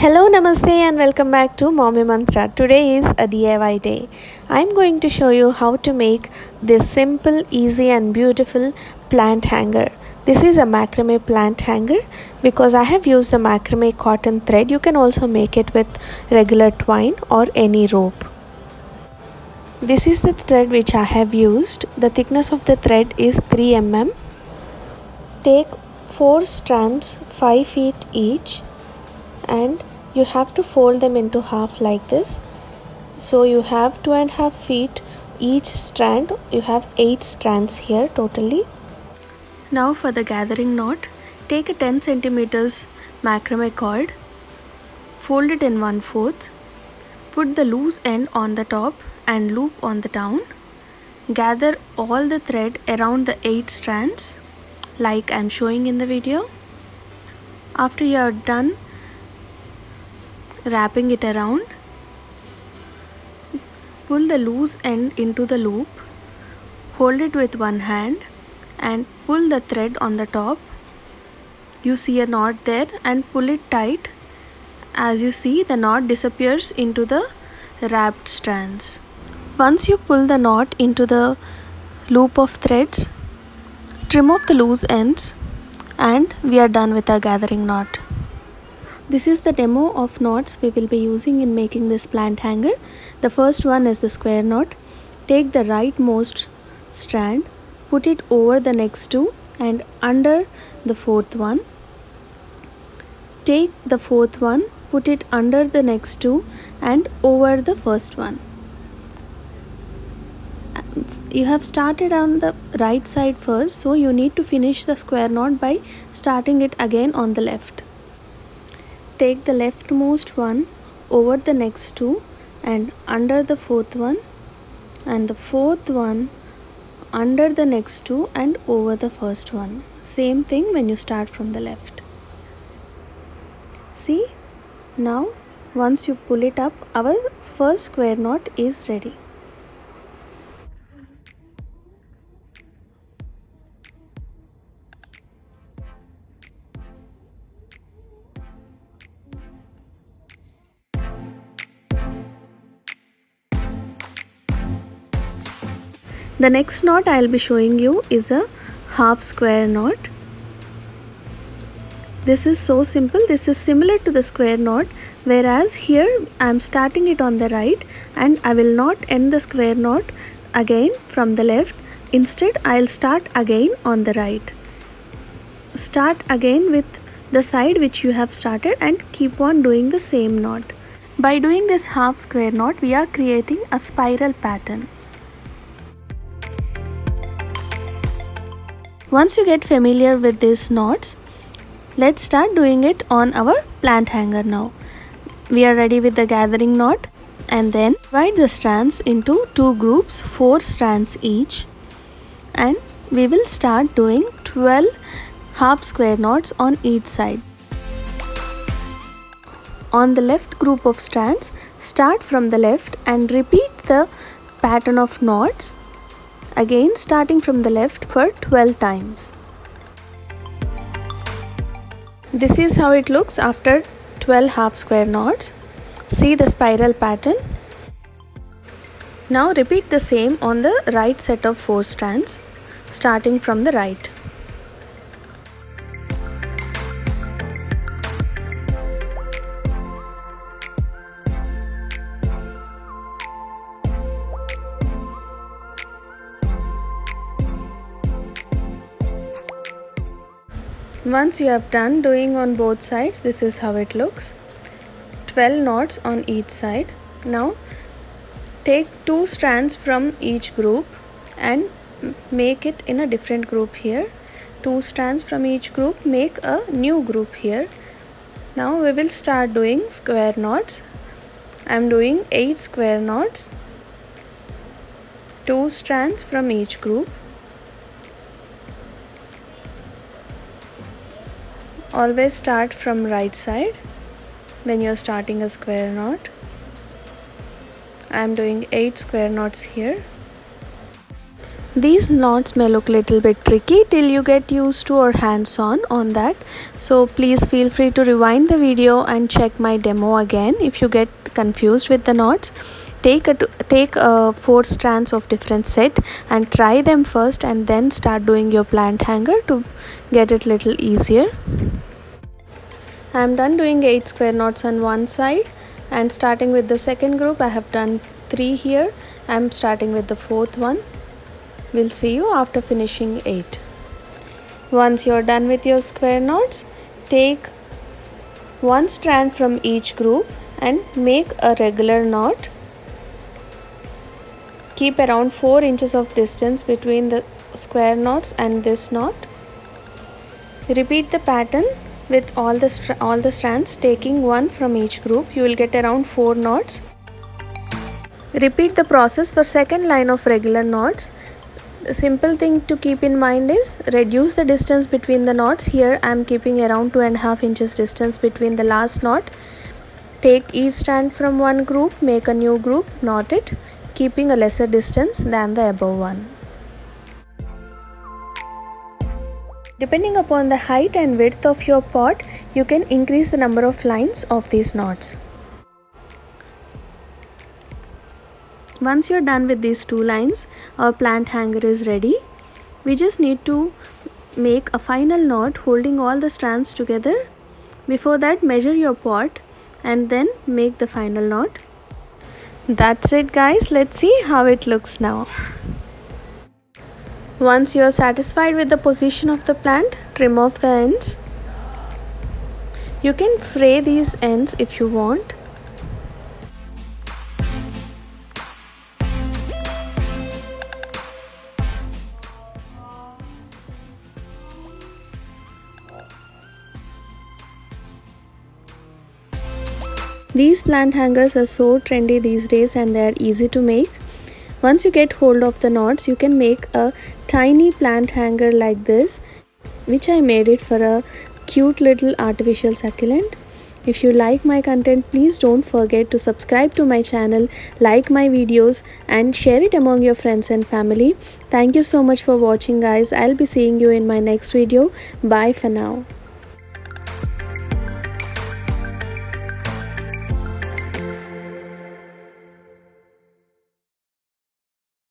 Hello, Namaste, and welcome back to Mommy Mantra. Today is a DIY day. I'm going to show you how to make this simple, easy, and beautiful plant hanger. This is a macrame plant hanger because I have used the macrame cotton thread. You can also make it with regular twine or any rope. This is the thread which I have used. The thickness of the thread is 3 mm. Take 4 strands 5 feet each, and you have to fold them into half like this. So you have 2.5 feet each strand. You have 8 strands here totally. Now for the gathering knot, take a 10 centimeters macrame cord, fold it in 1/4, put the loose end on the top and loop on the down. Gather all the thread around the 8 strands like I'm showing in the video. After you are done wrapping it around, pull the loose end into the loop, hold it with one hand and pull the thread on the top. You see a knot there and pull it tight. As you see, the knot disappears into the wrapped strands. Once you pull the knot into the loop of threads, trim off the loose ends and we are done with our gathering knot. This is the demo of knots we will be using in making this plant hanger. The first one is the square knot. Take the rightmost strand, put it over the next two and under the fourth one. Take the fourth one, put it under the next two and over the first one. You have started on the right side first, so you need to finish the square knot by starting it again on the left. Take the leftmost one over the next two and under the fourth one, and the fourth one under the next two and over the first one. Same thing when you start from the left. See, now once you pull it up, our first square knot is ready. The next knot I will be showing you is a half square knot. This is so simple. This is similar to the square knot, whereas here I am starting it on the right and I will not end the square knot again from the left. Instead, I will start again on the right. Start again with the side which you have started and keep on doing the same knot. By doing this half square knot, we are creating a spiral pattern. Once you get familiar with these knots, let's start doing it on our plant hanger now. We are ready with the gathering knot, and then divide the strands into 2 groups, 4 strands each, and we will start doing 12 half square knots on each side. On the left group of strands, start from the left and repeat the pattern of knots, again starting from the left for 12 times. This is how it looks after 12 half square knots. See the spiral pattern. Now repeat the same on the right set of 4 strands, starting from the right. Once you have done doing on both sides, this is how it looks. 12 knots on each side. Now take 2 strands from each group and make it in a different group here. 2 strands from each group, make a new group here. Now we will start doing square knots. I am doing 8 square knots. 2 strands from each group. Always start from right side when you are starting a square knot. I am doing 8 square knots here. These knots may look little bit tricky till you get used to or hands on that. So please feel free to rewind the video and check my demo again if you get confused with the knots. Take 4 strands of different set and try them first, and then start doing your plant hanger to get it little easier. I am done doing 8 square knots on one side, and starting with the second group I have done 3 here. I am starting with the fourth one. We'll see you after finishing 8. Once you're done with your square knots, take one strand from each group and make a regular knot. Keep around 4 inches of distance between the square knots and this knot. Repeat the pattern with all the strands, taking one from each group. You will get around 4 knots. Repeat the process for second line of regular knots. The simple thing to keep in mind is reduce the distance between the knots. Here I am keeping around 2.5 inches distance between the last knot. Take each strand from one group, make a new group, knot it, keeping a lesser distance than the above one. Depending upon the height and width of your pot, you can increase the number of lines of these knots. Once you're done with these 2 lines, our plant hanger is ready. We just need to make a final knot holding all the strands together. Before that, measure your pot and then make the final knot. That's it guys, let's see how it looks now. Once you are satisfied with the position of the plant, trim off the ends. You can fray these ends if you want. These plant hangers are so trendy these days and they are easy to make. Once you get hold of the knots, you can make a tiny plant hanger like this, which I made it for a cute little artificial succulent. If you like my content, please don't forget to subscribe to my channel, like my videos and share it among your friends and family. Thank you so much for watching guys. I'll be seeing you in my next video. Bye for now.